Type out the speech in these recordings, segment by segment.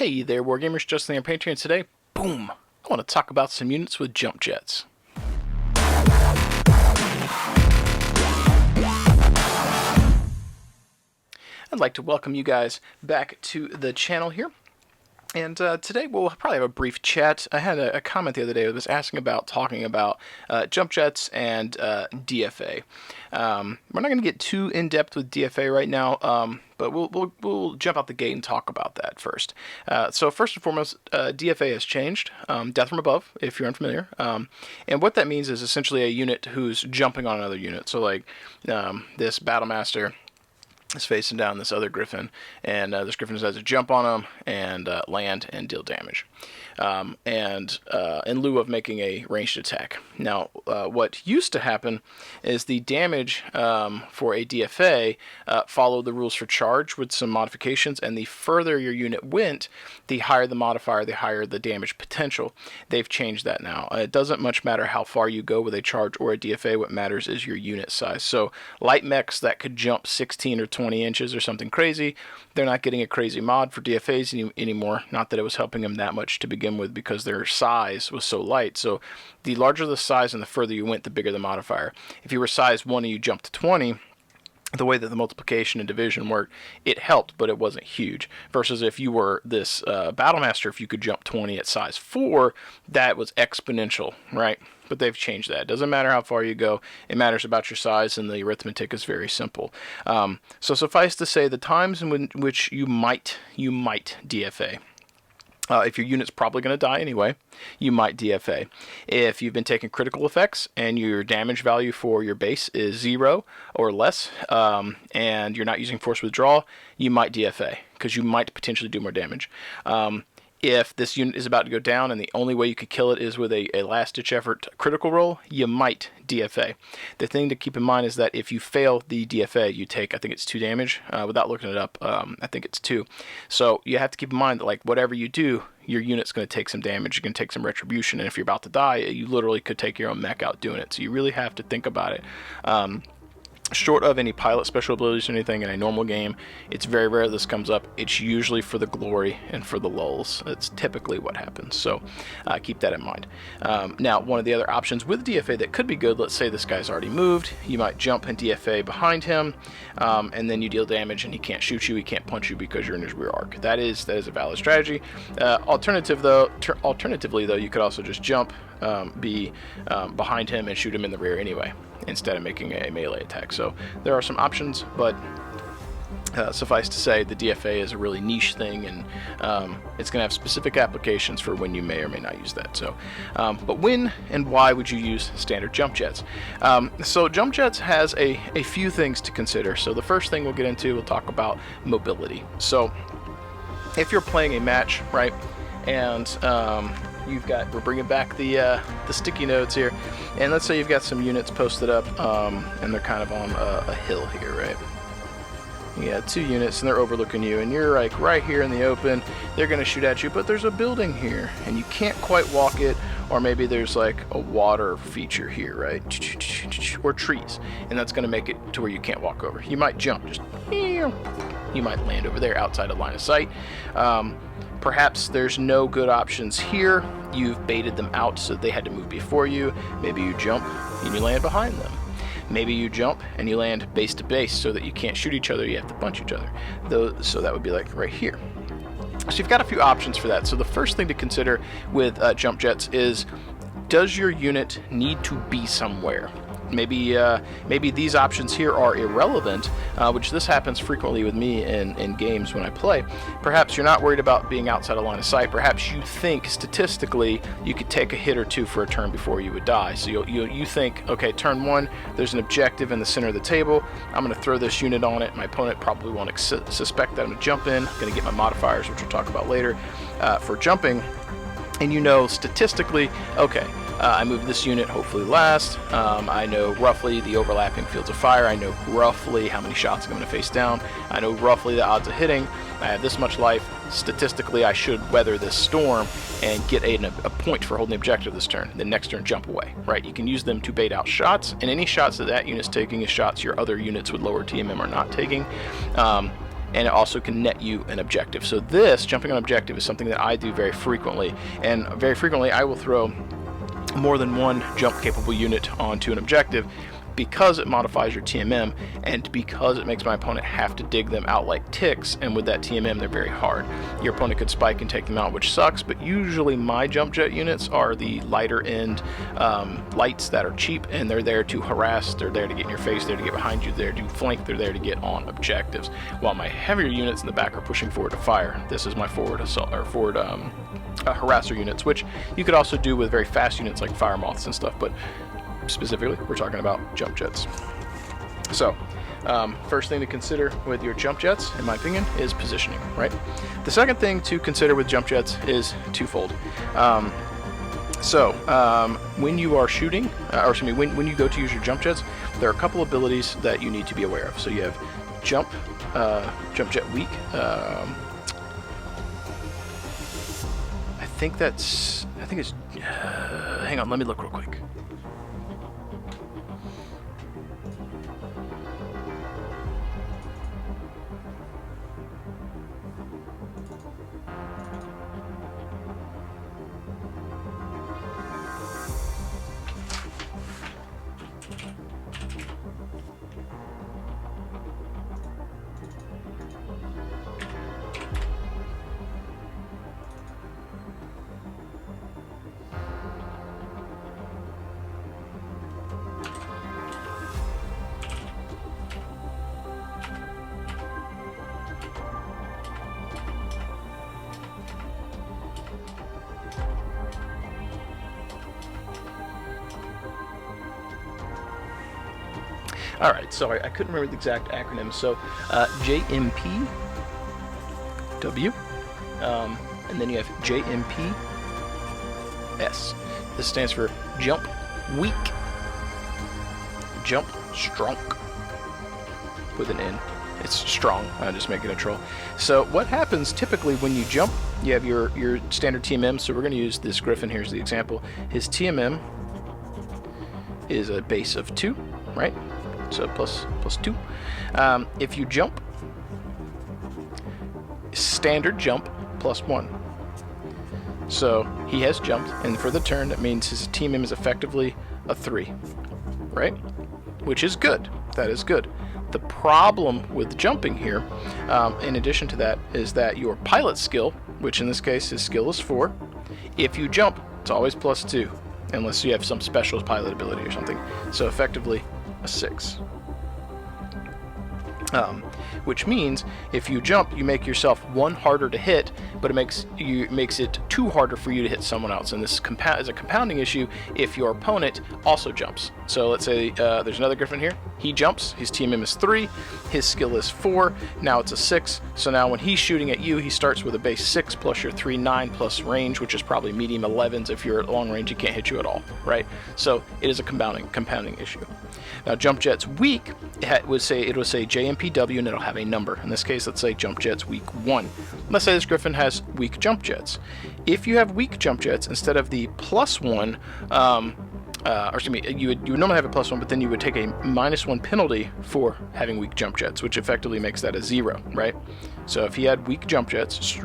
Hey there, Wargamers, Justin here, Painter, and today, boom, I want to talk about some units with jump jets. I'd like to welcome you guys back to the channel here. And today we'll probably have a brief chat. I had a comment the other day that was asking about talking about jump jets and DFA. We're not going to get too in-depth with DFA right now, but we'll jump out the gate and talk about that first. So first and foremost, DFA has changed. Death from above, if you're unfamiliar. And what that means is essentially a unit who's jumping on another unit. So like this Battlemaster is facing down this other Griffin, and this Griffin has to jump on him and land and deal damage, in lieu of making a ranged attack. Now, what used to happen is the damage for a DFA followed the rules for charge with some modifications, and the further your unit went, the higher the modifier, the higher the damage potential. They've changed that now. It doesn't much matter how far you go with a charge or a DFA. What matters is your unit size. So light mechs that could jump 16 or 20 inches or something crazy, they're not getting a crazy mod for DFAs anymore. Not that it was helping them that much to begin with, because their size was so light. So the larger the size and the further you went, the bigger the modifier. If you were size 1 and you jumped to 20, the way that the multiplication and division worked, it helped, but it wasn't huge. Versus if you were this Battlemaster, if you could jump 20 at size 4, that was exponential, right? But they've changed that. It doesn't matter how far you go. It matters about your size, and the arithmetic is very simple. So suffice to say, the times in which you might DFA. If your unit's probably going to die anyway, you might DFA. If you've been taking critical effects and your damage value for your base is 0 or less, and you're not using force withdrawal, you might DFA, because you might potentially do more damage. If this unit is about to go down and the only way you could kill it is with a last-ditch effort critical roll, you might DFA. The thing to keep in mind is that if you fail the DFA, you take, I think it's 2 damage. Without looking it up, I think it's 2. So you have to keep in mind that, like, whatever you do, your unit's going to take some damage. You're going to take some retribution, and if you're about to die, you literally could take your own mech out doing it. So you really have to think about it. Short of any pilot special abilities or anything in a normal game, it's very rare this comes up. It's usually for the glory and for the lulls. That's typically what happens, so keep that in mind. Now, one of the other options with DFA that could be good, let's say this guy's already moved, you might jump and DFA behind him, and then you deal damage and he can't shoot you, he can't punch you because you're in his rear arc. That is a valid strategy. Alternatively though, you could also just jump, be behind him and shoot him in the rear anyway, instead of making a melee attack. So there are some options, but suffice to say, the DFA is a really niche thing, and it's going to have specific applications for when you may or may not use that. So, but when and why would you use standard jump jets? So jump jets has a few things to consider. So the first thing we'll get into, we'll talk about mobility. So if you're playing a match, right, and we're bringing back the sticky notes here, and let's say you've got some units posted up, and they're kind of on a hill here, right? You got 2 units, and they're overlooking you, and you're like right here in the open. They're going to shoot at you, but there's a building here, and you can't quite walk it, or maybe there's like a water feature here, right? Or trees, and that's going to make it to where you can't walk over. You might jump, you might land over there outside of line of sight. Perhaps there's no good options here. You've baited them out so they had to move before you. Maybe you jump and you land behind them. Maybe you jump and you land base to base so that you can't shoot each other, you have to punch each other. So that would be like right here. So you've got a few options for that. So the first thing to consider with jump jets is, does your unit need to be somewhere? Maybe these options here are irrelevant, which this happens frequently with me in games when I play. Perhaps you're not worried about being outside of line of sight. Perhaps you think statistically you could take a hit or 2 for a turn before you would die. So you think, okay, turn 1, there's an objective in the center of the table. I'm going to throw this unit on it. My opponent probably won't suspect that I'm going to jump in. I'm going to get my modifiers, which we'll talk about later, for jumping. And you know statistically, okay, I moved this unit hopefully last. I know roughly the overlapping fields of fire. I know roughly how many shots I'm going to face down. I know roughly the odds of hitting. I have this much life. Statistically, I should weather this storm and get a point for holding the objective this turn. The next turn, jump away, right? You can use them to bait out shots, and any shots that unit's taking is shots your other units with lower TMM are not taking. and it also can net you an objective. So this jumping on objective is something that I do very frequently, and very frequently I will throw more than one jump capable unit onto an objective, because it modifies your TMM and because it makes my opponent have to dig them out like ticks, and with that TMM they're very hard. Your opponent could spike and take them out, which sucks, but usually my jump jet units are the lighter end lights that are cheap, and they're there to harass, they're there to get in your face, they're to get behind you, they're to flank, they're there to get on objectives, while my heavier units in the back are pushing forward to fire. This is my forward assault, or forward harasser units, which you could also do with very fast units like fire moths and stuff, but specifically we're talking about jump jets. So first thing to consider with your jump jets, in my opinion, is positioning, right? The second thing to consider with jump jets is twofold. When you are shooting, or excuse me, when you go to use your jump jets, there are a couple abilities that you need to be aware of. So you have jump jet weak. I think it's hang on, let me look real quick. All right, sorry, I couldn't remember the exact acronym. So JMPW, and then you have JMPS. This stands for jump weak, jump strong, with an N. It's strong, just making a troll. So what happens typically when you jump, you have your standard TMM. So we're going to use this Griffin here as the example. His TMM is a base of 2, right? So plus 2. If you jump, standard jump plus 1. So he has jumped, and for the turn, that means his TMM is effectively a 3, right? Which is good. That is good. The problem with jumping here, in addition to that, is that your pilot skill, which in this case his skill is 4, if you jump, it's always plus 2, unless you have some special pilot ability or something. So effectively a 6. Which means if you jump, you make yourself 1 harder to hit, but it makes it 2 harder for you to hit someone else. And this is a compounding issue if your opponent also jumps. So let's say there's another Griffin here. He jumps, his TMM is 3, his skill is 4, now it's a 6. So now when he's shooting at you, he starts with a base 6 plus your 3, 9 plus range, which is probably medium 11s. If you're at long range, he can't hit you at all, right? So it is a compounding issue. Now jump jet's weak, it would say JMPW, and it'll have a number. In this case, let's say jump jet's weak 1. Let's say this Griffin has weak jump jets. If you have weak jump jets, instead of the plus 1, or excuse me, you would normally have a plus 1, but then you would take a -1 penalty for having weak jump jets, which effectively makes that a 0, right? So if he had weak jump jets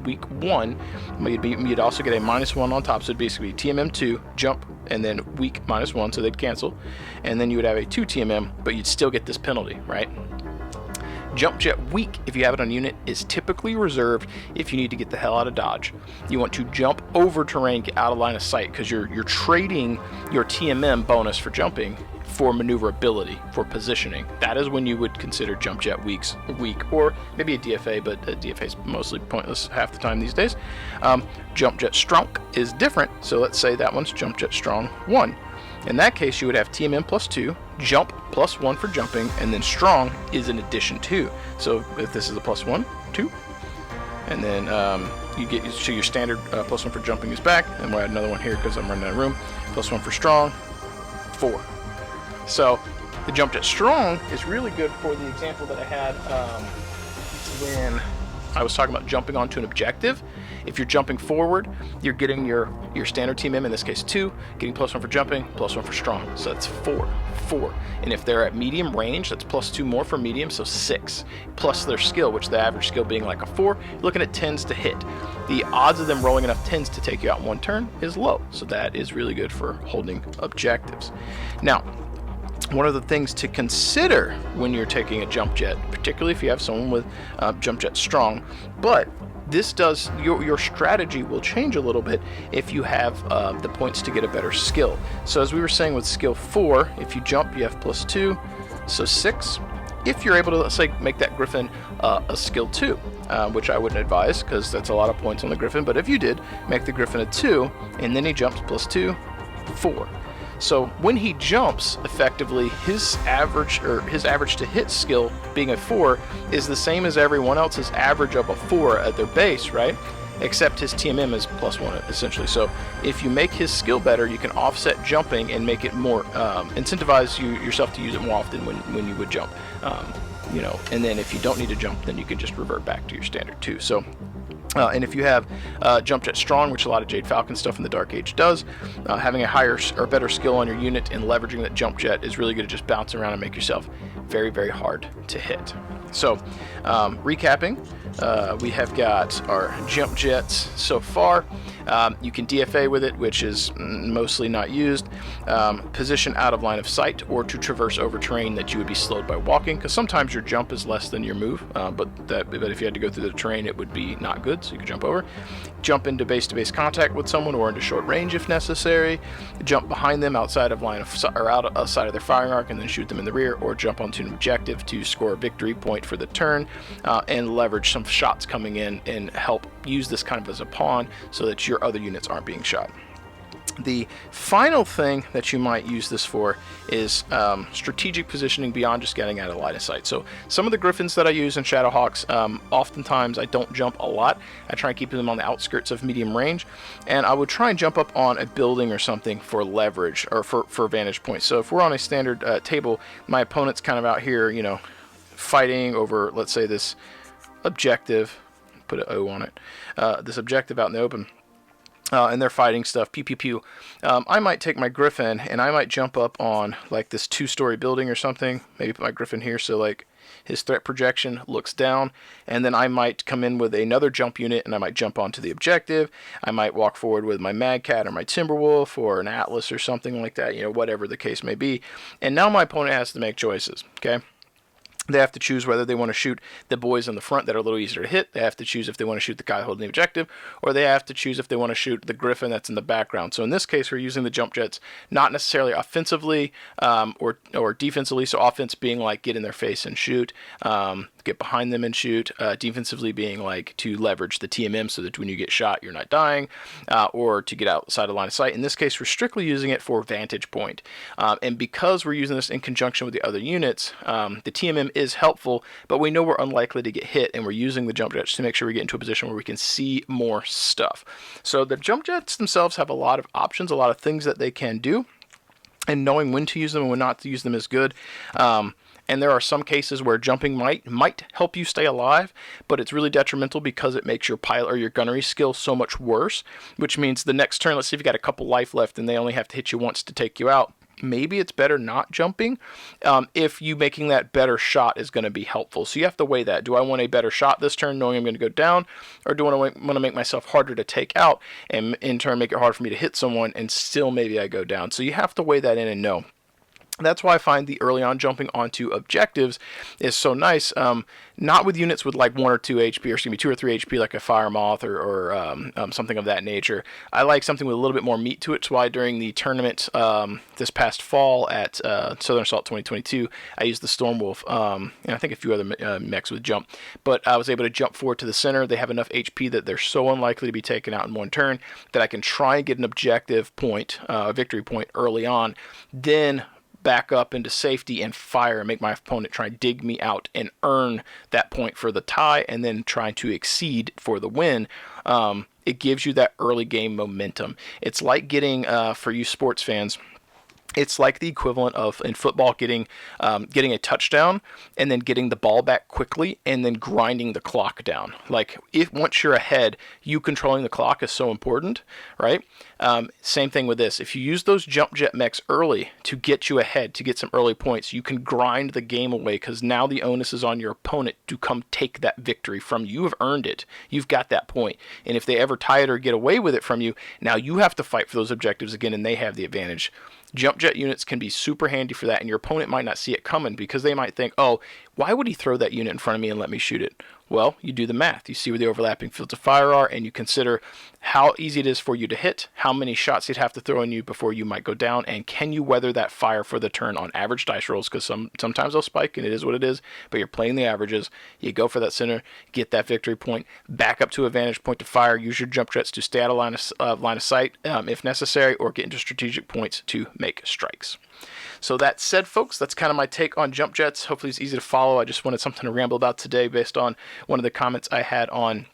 weak 1, you'd also get a -1 on top, so it'd basically be TMM 2, jump, and then weak -1, so they'd cancel, and then you would have a 2 TMM, but you'd still get this penalty, right? Jump jet weak, if you have it on unit, is typically reserved if you need to get the hell out of dodge. You want to jump over terrain, get out of line of sight, because you're trading your TMM bonus for jumping for maneuverability, for positioning. That is when you would consider jump jet weak, or maybe a DFA, but a DFA is mostly pointless half the time these days. Jump jet strong is different, so let's say that one's jump jet strong 1. In that case, you would have TMM plus 2, jump plus 1 for jumping, and then strong is an addition 2. So if this is a plus 1, 2, and then you get so your standard plus 1 for jumping is back, and we'll add another one here because I'm running out of room. Plus 1 for strong, 4. So the jump jet strong is really good for the example that I had when I was talking about jumping onto an objective. If you're jumping forward, you're getting your standard TMM, in this case 2, getting +1 for jumping, +1 for strong. So that's 4. And if they're at medium range, that's +2 more for medium, so 6. Plus their skill, which the average skill being like a 4, you're looking at 10s to hit. The odds of them rolling enough 10s to take you out in one turn is low. So that is really good for holding objectives. Now, one of the things to consider when you're taking a jump jet, particularly if you have someone with jump jet strong, but this does, your strategy will change a little bit if you have the points to get a better skill. So as we were saying with skill 4, if you jump, you have +2, so 6. If you're able to, let's say, make that Griffin a skill 2, which I wouldn't advise because that's a lot of points on the Griffin, but if you did, make the Griffin a 2, and then he jumps +2, 4. So when he jumps, effectively, his average to hit skill being a 4 is the same as everyone else's average of a 4 at their base, right? Except his TMM is +1 essentially. So if you make his skill better, you can offset jumping and make it more incentivize yourself to use it more often when you would jump. You know, and then if you don't need to jump, then you can just revert back to your standard 2. So. And if you have Jump Jet Strong, which a lot of Jade Falcon stuff in the Dark Age does, having a higher or better skill on your unit and leveraging that Jump Jet is really good to just bounce around and make yourself very, very hard to hit. So, recapping, we have got our Jump Jets so far. You can DFA with it, which is mostly not used. Position out of line of sight, or to traverse over terrain that you would be slowed by walking, because sometimes your jump is less than your move, but if you had to go through the terrain, it would be not good, so you could jump over. Jump into base-to-base contact with someone or into short range if necessary. Jump behind them outside of line of or outside of their firing arc and then shoot them in the rear, or jump onto an objective to score a victory point for the turn and leverage some shots coming in and help use this kind of as a pawn so that your other units aren't being shot. The final thing that you might use this for is strategic positioning beyond just getting out of line of sight. So some of the Griffins that I use in Shadowhawks, oftentimes I don't jump a lot. I try and keep them on the outskirts of medium range, and I would try and jump up on a building or something for leverage or for vantage points. So if we're on a standard table, my opponent's kind of out here, you know, fighting over, let's say, this objective, put an O on it, this objective out in the open. And they're fighting stuff, pew pew pew. I might take my Griffin and I might jump up on like this 2-story building or something. Maybe put my Griffin here so like his threat projection looks down, and then I might come in with another jump unit and I might jump onto the objective. I might walk forward with my Mad Cat or my Timberwolf or an Atlas or something like that, you know, whatever the case may be. And now my opponent has to make choices, okay? They have to choose whether they want to shoot the boys in the front that are a little easier to hit. They have to choose if they want to shoot the guy holding the objective, or they have to choose if they want to shoot the Griffin that's in the background. So in this case, we're using the jump jets not necessarily offensively or defensively. So offense being like get in their face and shoot, get behind them and shoot. Defensively being like to leverage the TMM so that when you get shot, you're not dying, or to get outside of line of sight. In this case, we're strictly using it for vantage point. And because we're using this in conjunction with the other units, the TMM is helpful, but we know we're unlikely to get hit, and we're using the jump jets to make sure we get into a position where we can see more stuff. So the jump jets themselves have a lot of options, a lot of things that they can do, and knowing when to use them and when not to use them is good. And there are some cases where jumping might help you stay alive, but it's really detrimental because it makes your pilot or your gunnery skill so much worse, which means the next turn, let's say if you got a couple life left and they only have to hit you once to take you out, maybe it's better not jumping if you making that better shot is going to be helpful. So you have to weigh that. Do I want a better shot this turn knowing I'm going to go down, or do I want to make myself harder to take out and in turn make it hard for me to hit someone and still maybe I go down? So you have to weigh that in and know. That's why I find the early on jumping onto objectives is so nice. Not with units with like 1 or 2 HP, or excuse me, 2 or 3 HP like a Fire Moth or something of that nature. I like something with a little bit more meat to it. That's why during the tournament this past fall at Southern Assault 2022, I used the Stormwolf and I think a few other mechs with jump. But I was able to jump forward to the center. They have enough HP that they're so unlikely to be taken out in one turn that I can try and get an objective point, a victory point early on, then back up into safety and fire and make my opponent try and dig me out and earn that point for the tie and then trying to exceed for the win. It gives you that early game momentum. It's like getting, for you sports fans, It's like the equivalent of in football getting a touchdown and then getting the ball back quickly and then grinding the clock down. Like if once you're ahead, you controlling the clock is so important, right? Same thing with this. If you use those jump jet mechs early to get you ahead, to get some early points, you can grind the game away because now the onus is on your opponent to come take that victory from you. You have earned it. You've got that point. And if they ever tie it or get away with it from you, now you have to fight for those objectives again and they have the advantage. Jump jet units can be super handy for that, and your opponent might not see it coming because they might think, oh, why would he throw that unit in front of me and let me shoot it? Well, you do the math. You see where the overlapping fields of fire are, and you consider how easy it is for you to hit, how many shots he'd have to throw on you before you might go down, and can you weather that fire for the turn on average dice rolls, because sometimes they'll spike, and it is what it is, but you're playing the averages. You go for that center, get that victory point, back up to a vantage point to fire, use your jump jets to stay out of line of sight if necessary, or get into strategic points to make strikes. So that said, folks, that's kind of my take on jump jets. Hopefully it's easy to follow. I just wanted something to ramble about today based on one of the comments I had on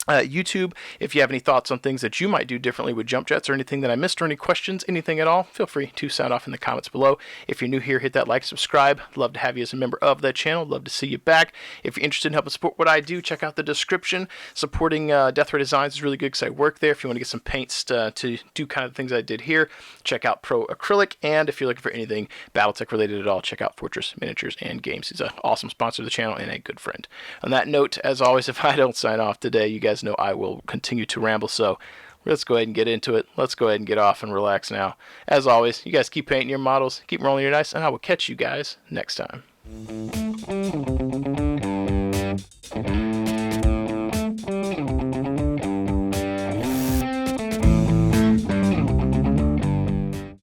YouTube. If you have any thoughts on things that you might do differently with jump jets or anything that I missed or any questions, anything at all, feel free to sound off in the comments below. If you're new here, hit that like, subscribe. Love to have you as a member of that channel. Love to see you back. If you're interested in helping support what I do, check out the description. Supporting Death Ray Designs is really good because I work there. If you want to get some paints to do kind of the things I did here, check out Pro Acrylic. And if you're looking for anything Battletech related at all, check out Fortress Miniatures and Games. He's an awesome sponsor of the channel and a good friend. On that note, as always, if I don't sign off today, you guys know I will continue to ramble, so let's go ahead and get into it. Let's go ahead and get off and relax now. As always, you guys keep painting your models, keep rolling your dice, and I will catch you guys next time.